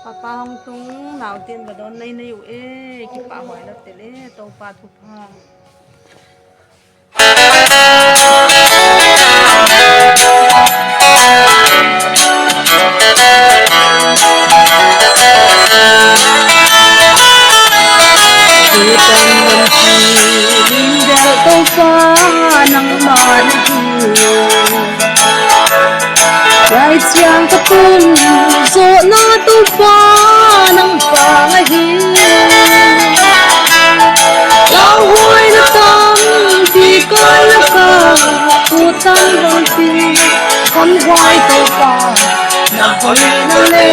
papa hong tung nào tiên và đón nay nay ue ki pa hỏi là tele tàu pa thu pha tu tang lam chi lim del tàu pa nang ma Rai chiang kapun so na tu pa nang pa ngahi Lao hoi na tam ti ka la ka tu tan rong ti con hoai to pa na hoi na le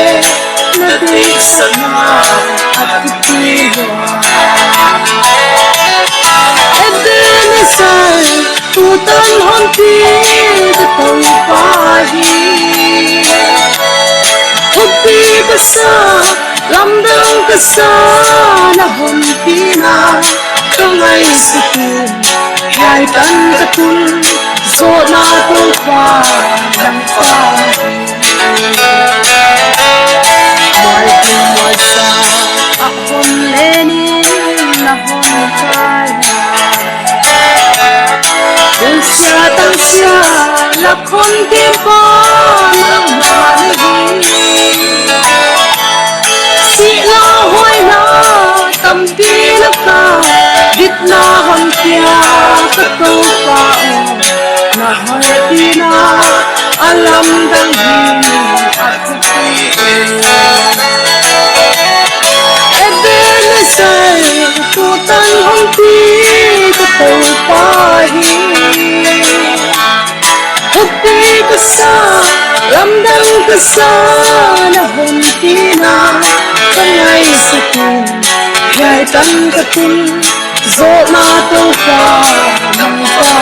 na ti sana at ti Eden sai tu tan hon ti to pa hi Hukti kasa lamdang kasa na hon pina Kamay sikin Yay tan katul So na to pa Nang pa May kumwasa Akon lenin Na hon kaya Kung siya tang siya Lakon kimpa Nang managi Sila hoy na Tampi na ka Git na hampia Kataw pa Na hoy na Alam danghin At kukuin Ebenezer Tutan hampi Kataw pahi Hukti kasa Ramdang kasa Na hampi na Kangay sikin Yay tan katin Zo na to pa Nang pa